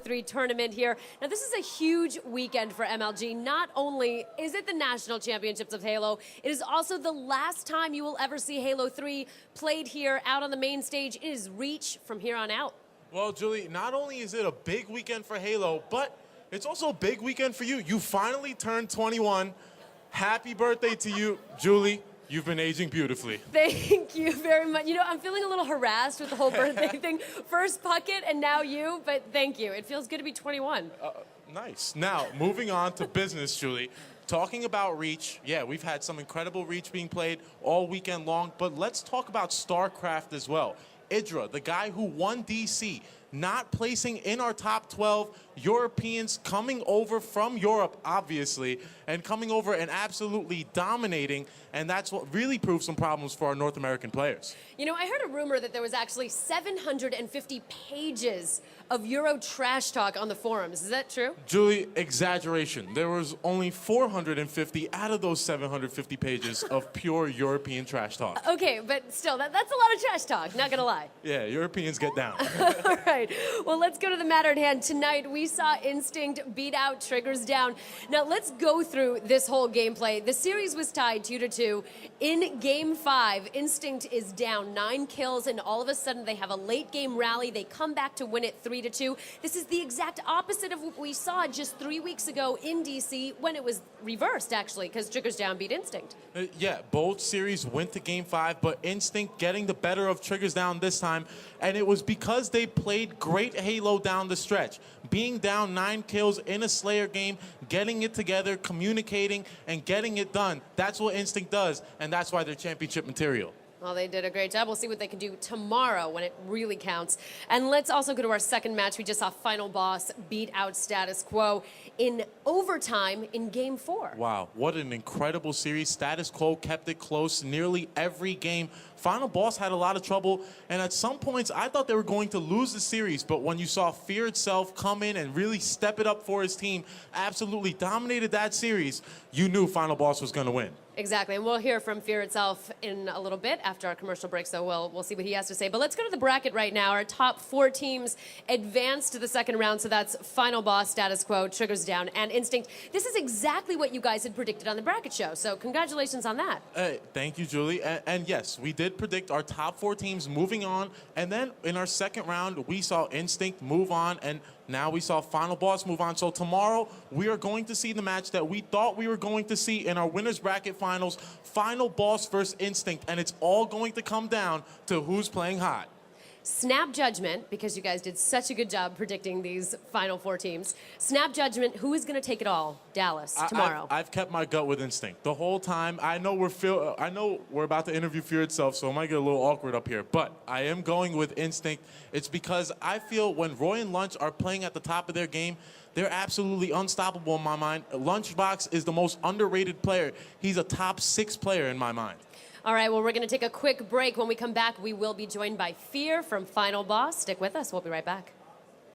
3 tournament here. Now, this is a huge weekend for MLG. Not only is it the National Championships of Halo, it is also the last time you will ever see Halo 3 played here out on the main stage. It is Reach from here on out. Well, Julie, not only is it a big weekend for Halo, but it's also a big weekend for you. You finally turned 21. Happy birthday to you, Julie. You've been aging beautifully. Thank you very much. You know, I'm feeling a little harassed with the whole birthday thing. First Puckett and now you, but thank you. It feels good to be 21. Nice. Now, moving on to business, Julie. Talking about Reach, yeah, we've had some incredible Reach being played all weekend long, but let's talk about StarCraft as well. Idra, the guy who won DC, not placing in our top 12, Europeans coming over from Europe, obviously, and coming over and absolutely dominating, and that's what really proved some problems for our North American players. You know, I heard a rumor that there was actually 750 pages of Euro trash talk on the forums. Is that true? Julie, exaggeration. There was only 450 out of those 750 pages of pure European trash talk. Okay, but still, that's a lot of trash talk, not gonna lie. Yeah, Europeans get down. All right, well, let's go to the matter at hand. Tonight, we saw Instinct beat out Triggers down. Now, let's go through this whole gameplay. The series was tied 2-2. In Game 5, Instinct is down 9 kills, and all of a sudden, they have a late game rally. They come back to win it 3-2. This is the exact opposite of what we saw just 3 weeks ago in DC when it was reversed, actually, because Triggers down beat Instinct. Yeah, both series went to Game 5, but Instinct getting the better of Triggers down this time, and it was because they played great Halo down the stretch. Being down 9 kills in a Slayer game, getting it together, communicating, and getting it done. That's what Instinct does, and that's why they're championship material. Well, they did a great job. We'll see what they can do tomorrow when it really counts. And let's also go to our second match. We just saw Final Boss beat out Status Quo in overtime in Game 4. Wow, what an incredible series. Status Quo kept it close nearly every game. Final Boss had a lot of trouble, and at some points, I thought they were going to lose the series, but when you saw Fear itself come in and really step it up for his team, absolutely dominated that series, you knew Final Boss was going to win. Exactly, and we'll hear from Fear itself in a little bit after our commercial break, so we'll see what he has to say. But let's go to the bracket right now. Our top 4 teams advance to the second round, so that's Final Boss, Status Quo, Triggers down, and Instinct. This is exactly what you guys had predicted on the bracket show, so congratulations on that. Thank you, Julie. And yes, we did predict our top 4 teams moving on, and then in our second round, we saw Instinct move on, and now we saw Final Boss move on. So tomorrow, we are going to see the match that we thought we were going to see in our winners bracket finals, Final Boss versus Instinct, and it's all going to come down to who's playing hot. Snap judgment, because you guys did such a good job predicting these final 4 teams. Snap judgment, who is going to take it all? Dallas, tomorrow. I've kept my gut with Instinct the whole time. I know we're about to interview Fear itself, so it might get a little awkward up here, but I am going with Instinct. It's because I feel when Roy and Lunch are playing at the top of their game, they're absolutely unstoppable in my mind. Lunchbox is the most underrated player. He's a top 6 player in my mind. All right, well, we're going to take a quick break. When we come back, we will be joined by Fear from Final Boss. Stick with us. We'll be right back.